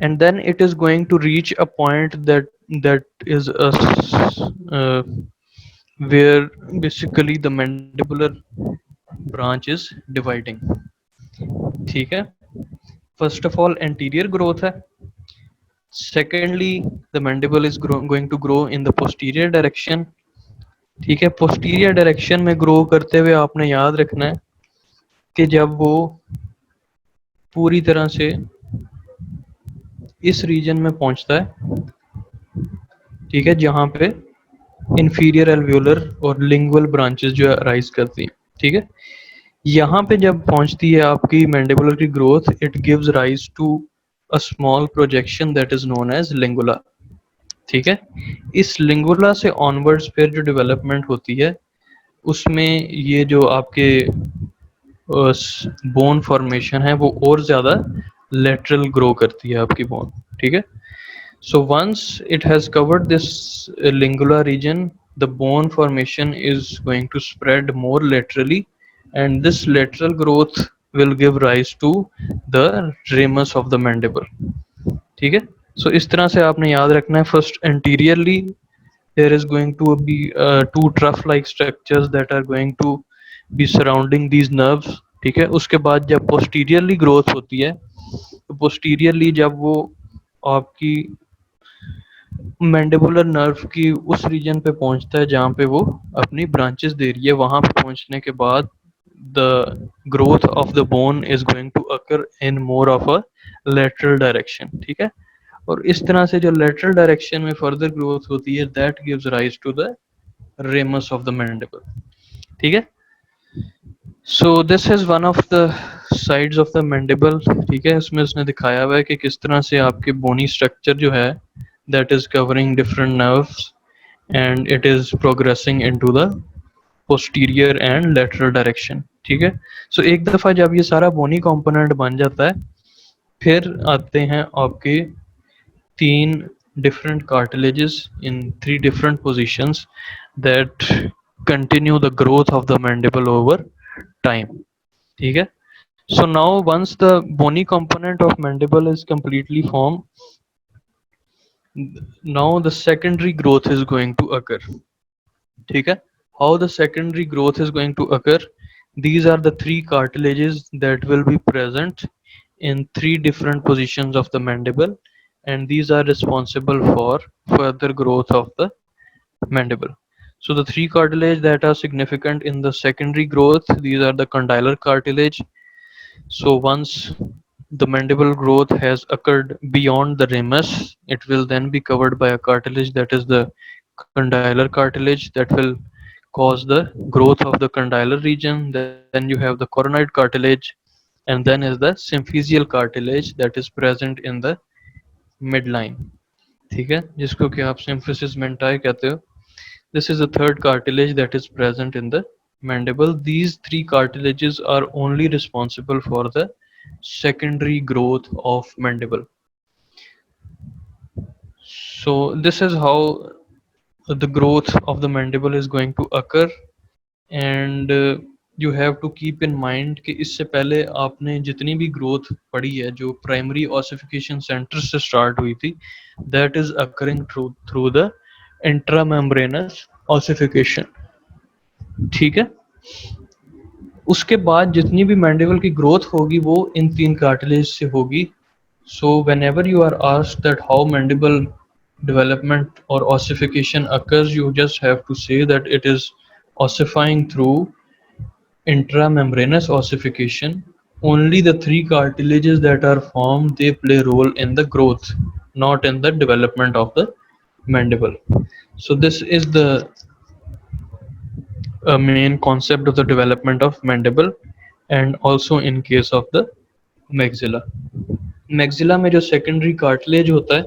And then it is going to reach a point that is uh, where basically the mandibular branch is dividing, ठीक है। First of all anterior growth है, secondly the mandible is going to grow in the posterior direction, ठीक है। Posterior direction में grow करते हुए आपने याद रखना है कि जब वो पूरी तरह से इस रीजन में पहुंचता है, ठीक है, जहां पे इंफीरियर एल्वियोलर और लिंगुअल ब्रांचेस जो राइज करती हैं, ठीक है। यहाँ पे जब पहुंचती है आपकी मैंडिबुलर की growth, it gives rise to a small projection that is known as lingula, ठीक है। इस लिंगुला से ऑनवर्ड्स फिर जो डेवलपमेंट होती है उसमें ये जो आपके बोन फॉर्मेशन है वो और ज़्यादा लेटरल ग्रो करती है आपकी बोन, ठीक है। So once it has covered this lingula region, the bone formation is going to spread more laterally, and this lateral growth will give rise to the ramus of the mandible, ठीक है। So इस तरह से आपने याद रखना है, first anteriorly there is going to be two trough-like structures that are going to be surrounding these nerves, ठीक है। उसके बाद जब posteriorly growth होती है, तो posteriorly जब वो आपकी मैंडिबुलर नर्व की उस रीजन पे पहुंचता है जहाँ पे वो अपनी ब्रांचेस दे रही है, वहां पे पहुंचने के बाद the growth of the bone is going to occur in more of a lateral direction, ठीक है। और इस तरह से जो लेटरल डायरेक्शन में फर्दर ग्रोथ होती है, that gives rise to the ramus of the mandible, ठीक है। So this is one of the sides of the mandible, ठीक है। इसमें उसने दिखाया हुआ है कि किस तरह से आपके बोनी स्ट्रक्चर जो है that is covering different nerves and it is progressing into the posterior and lateral direction, ठीक है। सो एक दफ़ा जब ये सारा बोनी कंपोनेंट बन जाता है, फिर आते हैं आपके तीन different cartilages in three different positions that continue the growth of the mandible over time, ठीक है। So now once the bony component of mandible is completely formed, now the secondary growth is going to occur, ठीक है। How the secondary growth is going to occur, these are the three cartilages that will be present in three different positions of the mandible, and these are responsible for further growth of the mandible. So the three cartilage that are significant in the secondary growth, these are the condylar cartilage. So once the mandible growth has occurred beyond the ramus, it will then be covered by a cartilage that is the condylar cartilage that will cause the growth of the condylar region. Then you have the coronoid cartilage, and then is the symphysial cartilage that is present in the midline, ठीक है, जिसको कि आप symphysis mentae कहते हो। This is the third cartilage that is present in the mandible. These three cartilages are only responsible for the secondary growth of mandible. So this is how the growth of the mandible is going to occur, and you have to keep in mind कि इससे पहले आपने जितनी भी growth पढ़ी है जो primary ossification centre से स्टार्ट हुई थी, that is occurring through the intramembranous ossification, ठीक है। उसके बाद जितनी भी मैंडिबल की ग्रोथ होगी वो इन तीन कार्टिलेज से होगी। So whenever you are asked that how mandible development or ossification occurs, you just have to say that it is ossifying through intramembranous ossification. Only the three cartilages that are formed, they play a role in the growth, not in the development of the mandible. So this is the main concept of the development of mandible, and also in case of the maxilla. Maxilla में जो secondary cartilage होता है,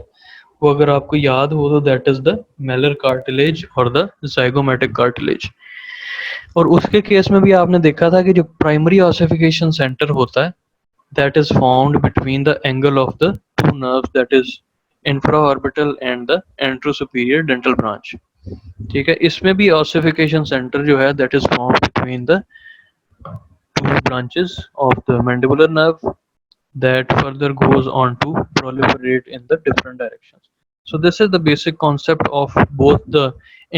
वो अगर आपको याद हो तो that is the Mailer cartilage और द जाइगोमेटिक कार्टिलेज। और उसके केस में भी आपने देखा था कि जो प्राइमरी ऑसिफिकेशन सेंटर होता है that is found between the angle of the two nerves, that is infraorbital and the anterosuperior dental branch. ठीक है, इसमें भी ऑसिफिकेशन सेंटर जो है that is found between the two branches of the mandibular nerve that further goes on to proliferate in the different directions. So this is the basic concept of both the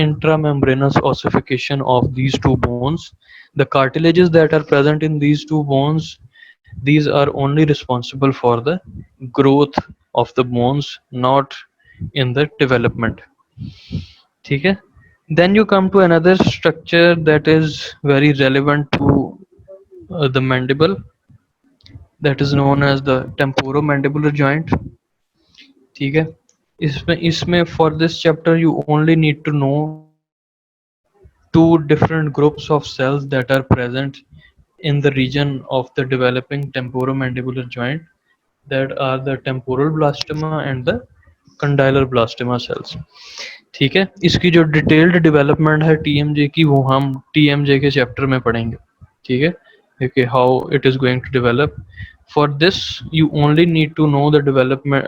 intramembranous ossification of these two bones. The cartilages that are present in these two bones, these are only responsible for the growth of the bones, not in the development. Okay? Then you come to another structure that is very relevant to the mandible, that is known as the temporomandibular joint. ठीक है, इसमें इसमें for this chapter you only need to know two different groups of cells that are present in the region of the developing temporomandibular joint, that are the temporal blastema and the condylar blastema cells. ठीक है, इसकी जो detailed development है TMJ की वो हम TMJ के chapter में पढ़ेंगे। ठीक है, okay, how it is going to develop. For this you only need to know the development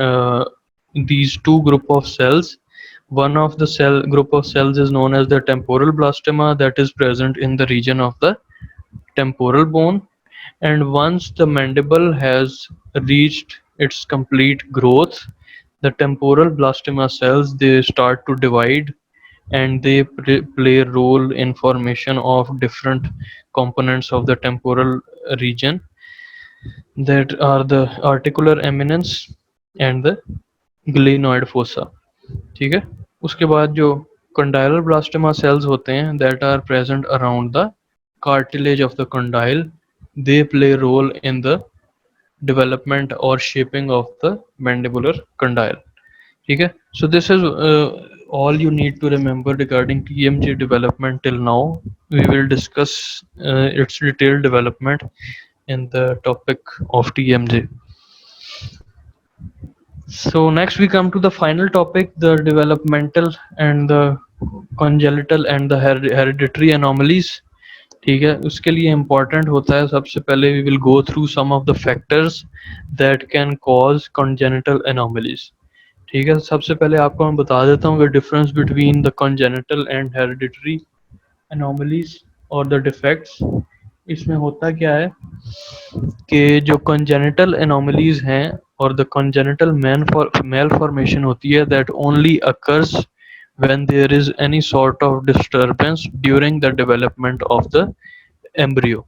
these two group of cells. One of the cell group of cells is known as the temporal blastema, that is present in the region of the temporal bone, and once the mandible has reached its complete growth, the temporal blastema cells, they start to divide, and they play a role in formation of different components of the temporal region, that are the articular eminence and the glenoid fossa. ठीक है, उसके बाद जो condylar blastema cells होते हैं that are present around the cartilage of the condyle, they play a role in the development or shaping of the mandibular condyle. ठीक है, so this is all you need to remember regarding TMJ development till now. We will discuss its detailed development in the topic of TMJ. So next we come to the final topic, the developmental and the congenital and the hereditary anomalies. ठीक है, उसके लिए important होता है सबसे पहले we will go through some of the factors that can cause congenital anomalies. ठीक है, सबसे पहले आपको मैं बता देता हूँ कि difference between the congenital and hereditary anomalies or the defects. इसमें होता क्या है कि जो congenital anomalies हैं और the congenital malformation होती है, that only occurs when there is any sort of disturbance during the development of the embryo.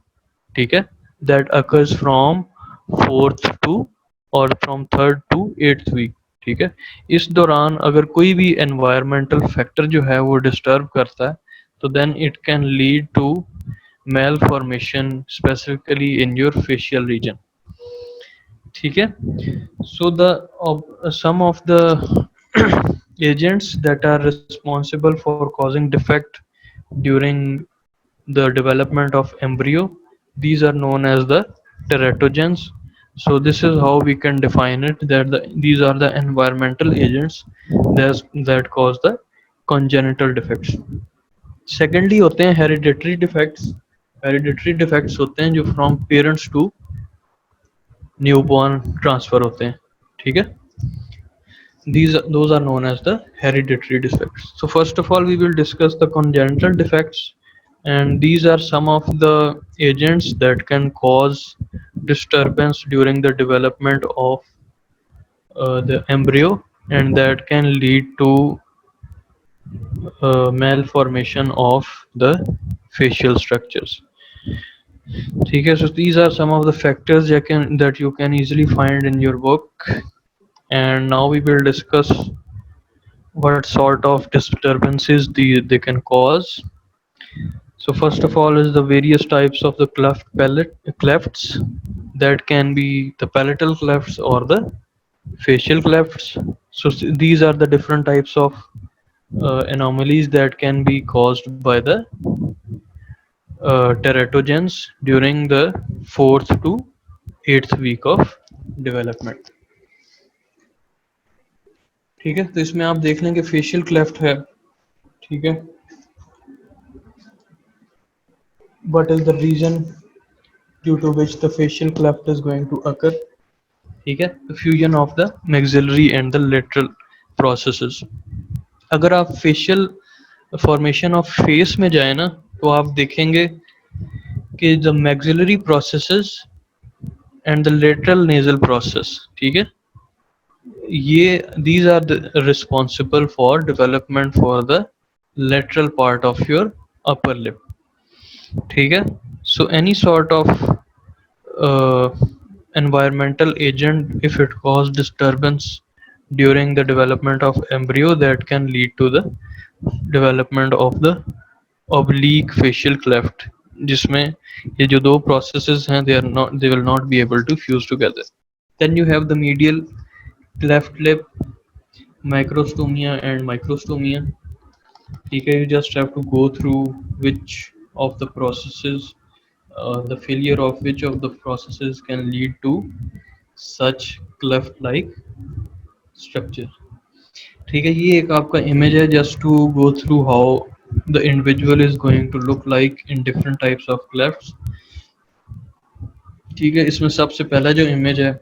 ठीक है, that occurs from 4th to or from 3rd to 8th week. ठीक है, इस दौरान अगर कोई भी environmental factor जो है वो disturb करता है तो then it can lead to malformation specifically in your facial region. ठीक है, so the some of the agents that are responsible for causing defect during the development of embryo, these are known as the teratogens. So this is how we can define it, that these are the environmental agents that cause the congenital defects. Secondly होते हैं hereditary defects. Hereditary defects होते हैं जो from parents to newborn transfer होते हैं. ठीक है, those are known as the hereditary defects. So first of all we will discuss the congenital defects, and these are some of the agents that can cause disturbance during the development of the embryo, and that can lead to malformation of the facial structures. Okay, so these are some of the factors that you can easily find in your book, and now we will discuss what sort of disturbances they can cause. So first of all is the various types of the clefts that can be the palatal clefts or the facial clefts. So these are the different types of anomalies that can be caused by the teratogens during the fourth to eighth week of development. ठीक है, तो इसमें आप देख लें कि facial cleft है, ठीक है, what is the reason due to which the facial cleft is going to occur, ठीक है, the fusion of the maxillary and the lateral processes. अगर आप फेशियल फॉर्मेशन ऑफ फेस में जाए ना, तो आप देखेंगे कि the maxillary processes and the lateral nasal process, ठीक है, ये these are the responsible for development for the lateral part of your upper lip, ठीक है. So any sort of uh, environmental agent, if it cause disturbance during the development of embryo, that can lead to the development of the oblique facial cleft, जिसमें ये जो दो processes हैं, they will not be able to fuse together. Then you have the medial cleft lip, microstomia and microstomia. ठीक है, you just have to go through which of the processes, the failure of which of the processes can lead to such cleft like structure. ठीक है, ये एक आपका image है just to go through how the individual is going to look like in different types of clefts. ठीक है, इसमें सबसे पहला जो इमेज है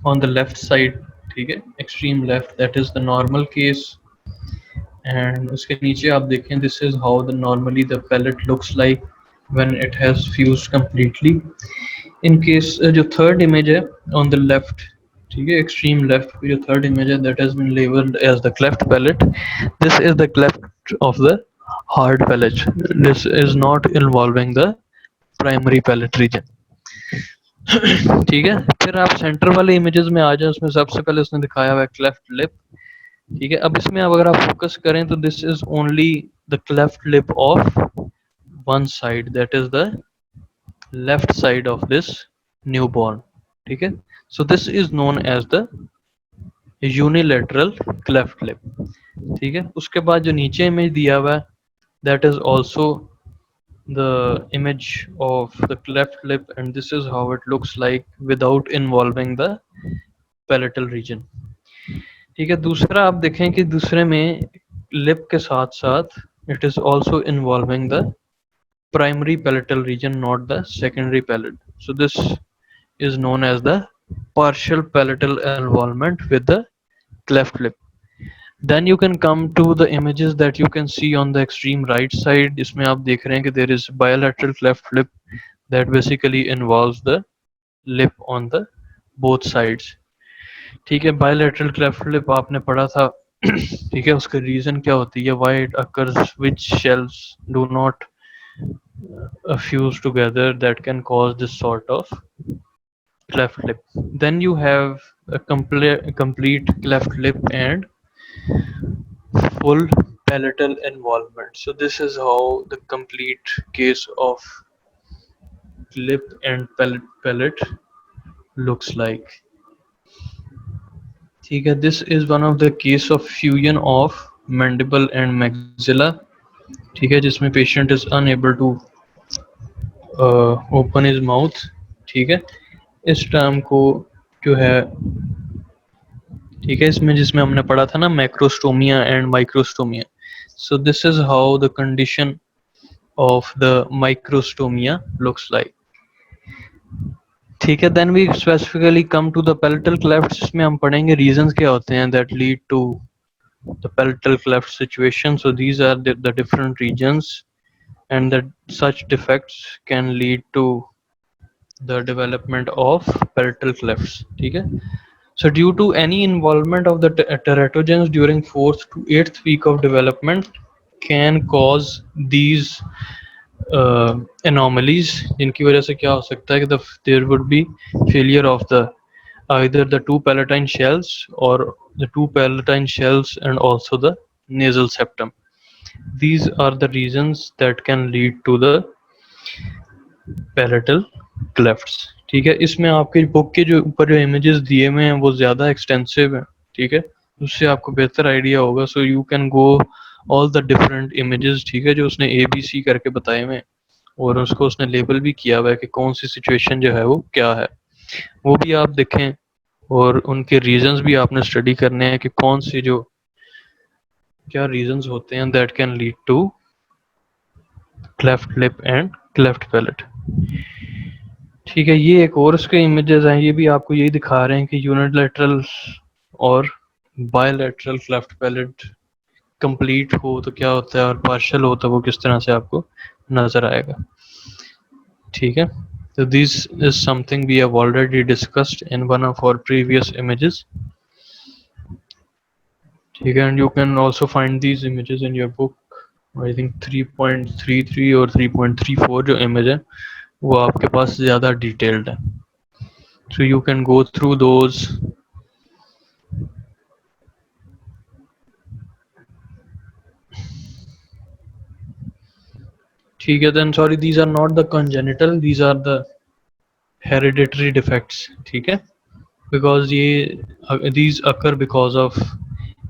on the left side, ठीक है, extreme left, that is the normal case. And उसके नीचे आप देखें, this is how the normally the palate looks like when it has fused completely. In case जो थर्ड इमेज है on the left, ठीक है, एक्सट्रीम लेफ्ट पे जो थर्ड इमेज है, that has been labelled as the cleft palate. This is the cleft of the hard palate. This is not involving the primary palate region. ठीक है, फिर आप centre वाले इमेजेस में आ जाए, उसमें सबसे पहले उसने दिखाया हुआ है क्लेफ्ट लिप, ठीक है. अब इसमें अब अगर आप फोकस करें तो this is only the cleft lip of one side, that is the left side of this newborn, ठीक है. So this is known as the unilateral cleft lip, ठीक है. उसके बाद जो नीचे इमेज दिया हुआ है, that is also the image of the cleft lip, and this is how it looks like without involving the palatal region, ठीक है. दूसरा आप देखें कि दूसरे में लिप के साथ साथ it is also involving the primary palatal region, not the secondary palate. So this is known as the partial palatal involvement with the cleft lip. Then you can come to the images that you can see on the extreme right side. इसमें आप देख रहे हैं कि there is bilateral cleft lip that basically involves the lip on the both sides, ठीक है. Bilateral cleft lip आपने पढ़ा था, ठीक है. उसका रीजन क्या होती है, why it occurs, which shells do not fuse together that can cause this sort of cleft lip. Then you have a complete cleft lip and full palatal involvement. So this is how the complete case of lip and palate looks like, ठीक है. This is one of the case of fusion of mandible and maxilla, ठीक है, जिसमें patient is unable to open his mouth, ठीक है. इस term को जो है, ठीक है, इसमें जिसमें हमने पढ़ा था ना macrostomia and microstomia. So this is how the condition of the microstomia looks like, ठीक है. Then we specifically come to the palatal cleft, जिसमें हम पढ़ेंगे रीजंस क्या होते हैं that lead to the palatal cleft situation. So these are the different regions, and that such defects can lead to the development of palatal clefts, ठीक है. So due to any involvement of the teratogens during fourth to eighth week of development can cause these anomalies, जिनकी वजह से क्या हो सकता है कि there would be failure of the either the two palatine shells or the two palatine shells and also the nasal septum. These are the reasons that can lead to the palatal क्लेफ्ट्स। ठीक है, इसमें आपके book के जो ऊपर जो images दिए हुए हैं वो ज़्यादा एक्सटेंसिव हैं। ठीक है, उससे आपको बेहतर आइडिया होगा। So you can go all the different images, ठीक है, जो उसने ए बी सी करके बताए हुए हैं और उसको उसने लेबल भी किया हुआ है कि कौन सी सिचुएशन जो है वो क्या है, वो भी आप देखें। और उनके रीजंस भी आपने स्टडी करने हैं कि कौन से जो क्या रीजंस होते हैं that can lead to cleft lip and cleft palate. ठीक है, ये एक और उसके इमेजेस हैं, ये भी आपको यही दिखा रहे हैं कि यूनिलैटरल और बायलैटरल क्लेफ्ट पैलेट कंप्लीट हो तो क्या होता है और पार्शियल हो तो वो किस तरह से आपको नजर आएगा। ठीक है, तो this is something we have already discussed in one of our previous images. ठीक है, and you can also find these images in your book. I think 3.33 और 3.34 जो इमेज है वो आपके पास ज़्यादा डिटेल्ड है, so you can go through those। ठीक है, then sorry, these are not the congenital, these are the hereditary defects। ठीक है, because ये these occur because of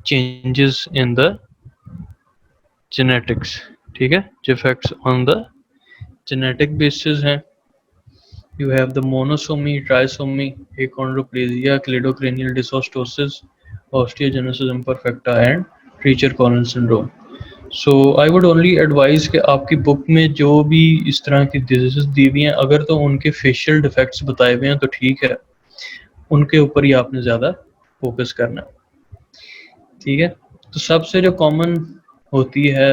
changes in the genetics। ठीक है, defects on the genetic basis हैं। You have the monosomy, trisomy, achondroplasia, cleidocranial dysostosis, osteogenesis imperfecta and Treacher-Collins syndrome। So I would only advise कि आपकी book में जो भी इस तरह की डिजीजेस दी हुई हैं, अगर तो उनके फेशियल डिफेक्ट्स बताए हुए हैं तो ठीक है, उनके ऊपर ही आपने ज़्यादा फोकस करना है। ठीक है, तो सबसे जो कॉमन होती है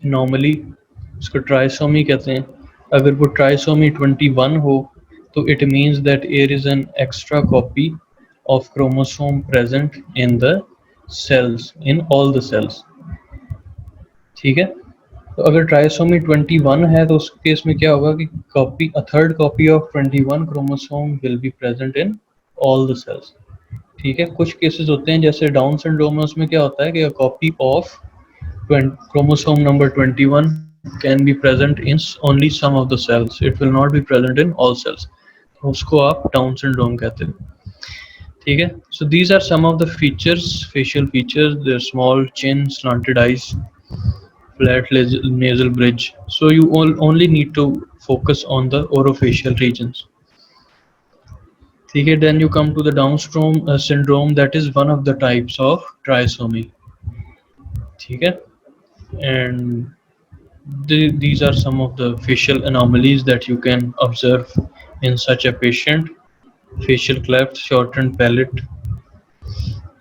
नॉर्मली उसको ट्राइसोमी कहते हैं। अगर वो ट्राइसोमी 21 हो तो it means that there is an extra copy of chromosome present in the cells, in all the cells. ठीक है, तो अगर ट्राइसोमी 21 है तो उस केस में क्या होगा कि copy a third copy of 21 chromosome will be present in all the cells. ठीक है, कुछ केसेस होते हैं जैसे डाउन सिंड्रोम में, उसमें क्या होता है कि a copy of chromosome number 21 can be present in only some of the cells, it will not be present in all cells, तो उसको आप डाउन सिंड्रोम कहते हैं। ठीक है, so these are some of the features, facial features, their small chin, slanted eyes, flat nasal bridge, so you only need to focus on the orofacial regions। ठीक है, then you come to the Down syndrome, that is one of the types of trisomy। ठीक है, and these are some of the facial anomalies that you can observe in such a patient: facial cleft, shortened palate,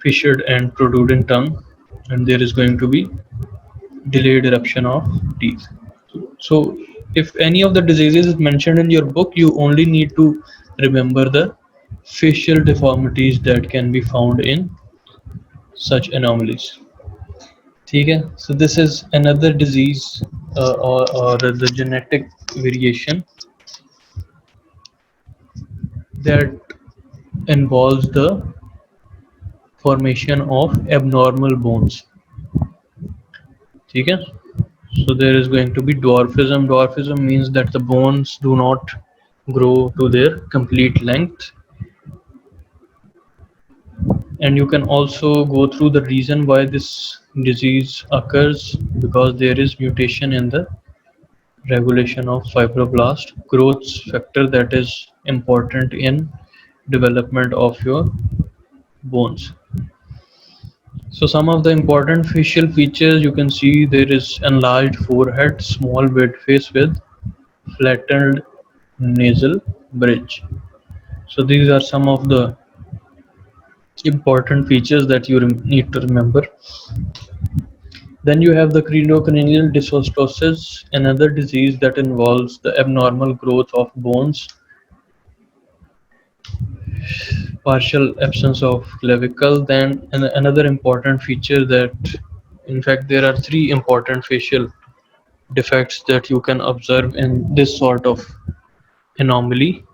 fissured and protruding tongue, and there is going to be delayed eruption of teeth। So if any of the diseases is mentioned in your book, you only need to remember the facial deformities that can be found in such anomalies। ठीक है, so this is another disease or the genetic variation that involves the formation of abnormal bones। ठीक है, so there is going to be dwarfism। Dwarfism means that the bones do not grow to their complete length, and you can also go through the reason why this disease occurs, because there is mutation in the regulation of fibroblast growth factor that is important in development of your bones। So some of the important facial features you can see: there is enlarged forehead, small red face with flattened nasal bridge। So these are some of the important features that you need to remember। Then you have the craniocorneal dysostosis, another disease that involves the abnormal growth of bones, partial absence of clavicle. Then another important feature that, in fact, there are three important facial defects that you can observe in this sort of anomaly.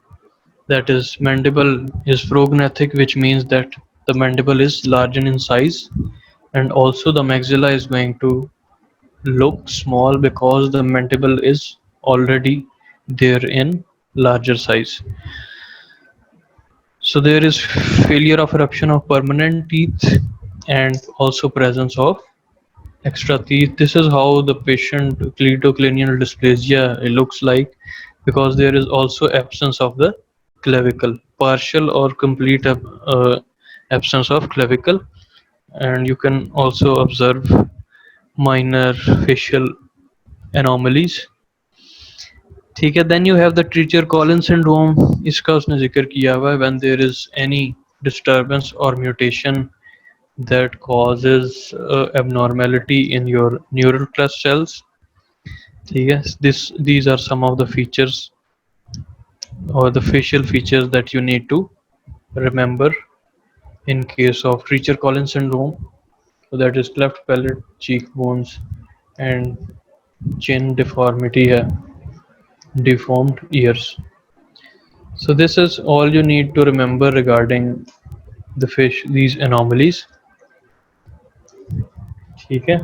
That is, mandible is prognathic, which means that the mandible is large in size, and also the maxilla is going to look small because the mandible is already there in larger size. So there is failure of eruption of permanent teeth and also presence of extra teeth. This is how the patient cleidocranial dysplasia looks like, because there is also absence of the clavicle, partial or complete absence of clavicle, and you can also observe minor facial anomalies. ठीक है, then you have the Treacher Collins syndrome. इसका उसने जिक्र किया हुआ है, when there is any disturbance or mutation that causes abnormality in your neural cluster cells. ठीक है, these are some of the features or the facial features that you need to remember in case of Treacher Collins syndrome. So that is cleft palate, cheekbones, and chin deformity है, deformed ears. So this is all you need to remember regarding the fish, these anomalies. ठीक है.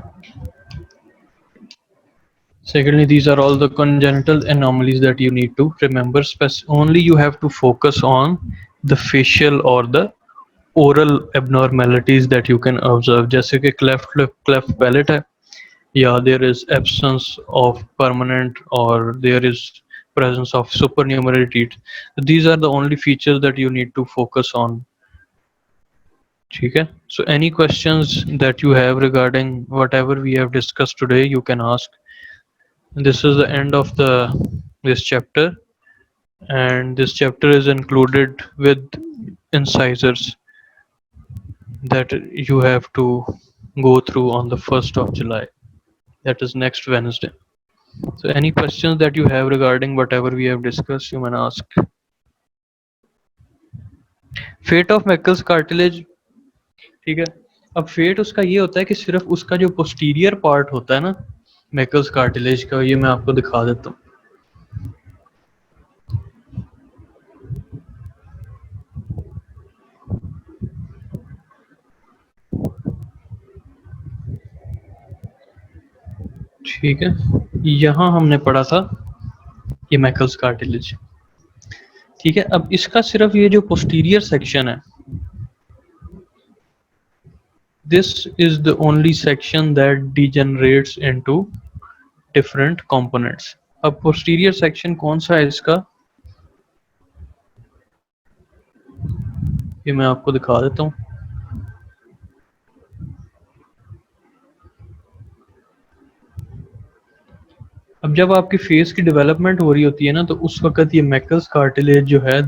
Secondly, these are all the congenital anomalies that you need to remember. Only you have to focus on the facial or the oral abnormalities that you can observe. जैसे कि cleft palate है, yeah, there is absence of permanent or there is presence of supernumerary teeth. These are the only features that you need to focus on. ठीक है. So any questions that you have regarding whatever we have discussed today, you can ask. This is the end of this chapter, and this chapter is included with incisors that you have to go through on the 1st of July. That is next Wednesday. So any questions that you have regarding whatever we have discussed, you may ask. Fate of Meckel's cartilage. ठीक है. अब fate उसका ये होता है कि सिर्फ उसका जो पोस्टीरियर पार्ट होता है ना मैकल्स कार्टिलेज का, ये मैं आपको दिखा देता हूँ. ठीक है, यहाँ हमने पढ़ा था ये मैकल्स कार्टिलेज. ठीक है, अब इसका सिर्फ ये जो पोस्टीरियर सेक्शन है, this is the only section that degenerates into different components. अब पोस्टीरियर सेक्शन कौन सा है इसका, ये मैं आपको दिखा देता हूँ. अब जब आपकी फेस की डेवलपमेंट हो रही होती है ना, तो उस वक्त ये मैकल्स कार्टिलेज जो है,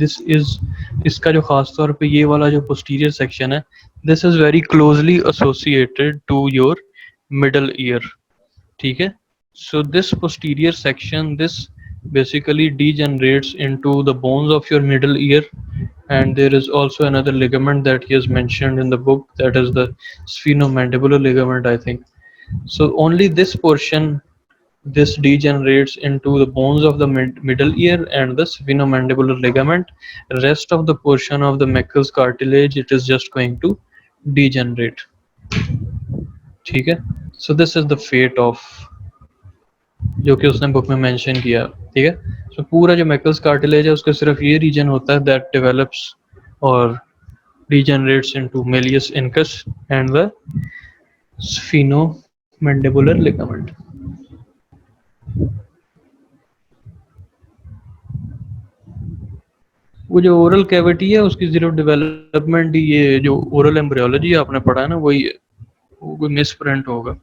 इसका जो खास तौर पे ये वाला जो पोस्टीरियर सेक्शन है, this is very closely associated to your middle ear. ठीक है. So this posterior section, this basically degenerates into the bones of your middle ear, and there is also another ligament that he has mentioned in the book, that is the sphenomandibular ligament, I think. So only this portion, this degenerates into the bones of the middle ear and the sphenomandibular ligament. Rest of the portion of the Meckel's cartilage, it is just going to degenerate. ठीक है. So this is the fate of, जो कि उसने book में mention किया. ठीक है. सो पूरा जो मैकल्स कार्टिलेज है उसका सिर्फ ये रीजन होता है दैट डेवलप्स और degenerates into malleus incus and the sphenomandibular ligament. वो जो ओरल कैविटी है उसकी सिर्फ डेवलपमेंट, ये जो ओरल एम्ब्रियोलॉजी आपने पढ़ा है ना, वही वो कोई मिसप्रिंट होगा.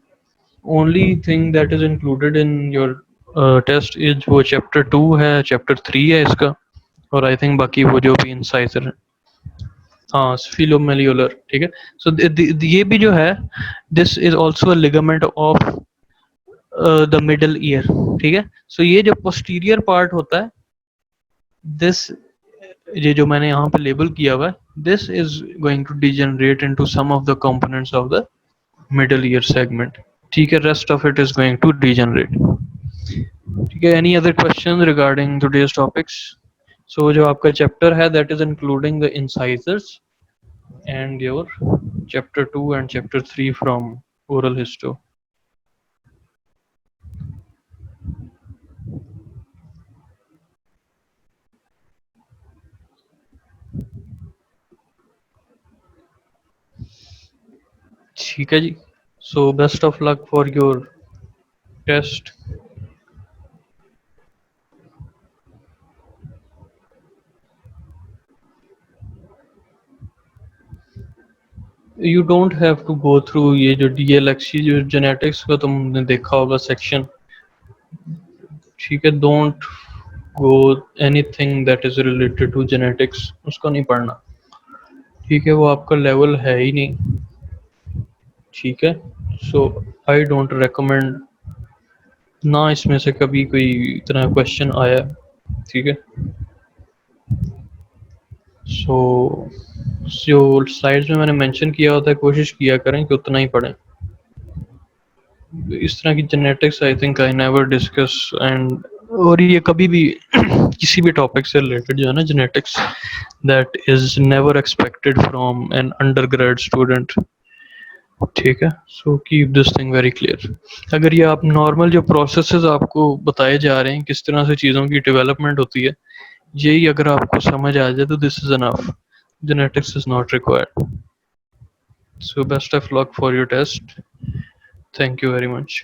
Only thing that is included in your test इज वो चैप्टर 2 है, चैप्टर 3 है इसका, और आई थिंक बाकी वो जो भी इंसाइजर है, हाँ, स्फीलोमेलियोलर. ठीक है. सो ये भी जो है, this is also a ligament of the middle ear. ठीक है. सो ये जो पोस्टीरियर पार्ट होता है, दिस, ये जो मैंने यहाँ पे लेबल किया हुआ है, this is going to degenerate into some of the components of the middle ear segment. ठीक है. Rest of it is going to degenerate. ठीक है. Any other question regarding today's topics? So जो आपका चैप्टर है that is including the incisors and your chapter 2 and chapter 3 from oral histo. ठीक है जी। So best of luck for your test. You don't have to go through ये जो डीएलएक्सी जो genetics का तुमने देखा होगा सेक्शन, ठीक है, don't go anything that is related to genetics, उसको नहीं पढ़ना। ठीक है, वो आपका लेवल है ही नहीं। ठीक है, सो आई डोंट रिकमेंड, ना इसमें से कभी कोई इतना क्वेश्चन आया। ठीक है, सो जो स्लाइड्स में मैंने मेंशन किया होता है कोशिश किया करें कि उतना ही पढ़ें। इस तरह की genetics I think I never discuss and, और ये कभी भी किसी भी टॉपिक से रिलेटेड जो है ना genetics, that is never expected from an under grade student. ठीक है, so keep this thing very clear. अगर ये आप नॉर्मल जो प्रोसेसेस आपको बताए जा रहे हैं किस तरह से चीज़ों की डेवलपमेंट होती है, यही अगर आपको समझ आ जाए तो this is enough, genetics is not required. So best of luck for your test, thank you very much.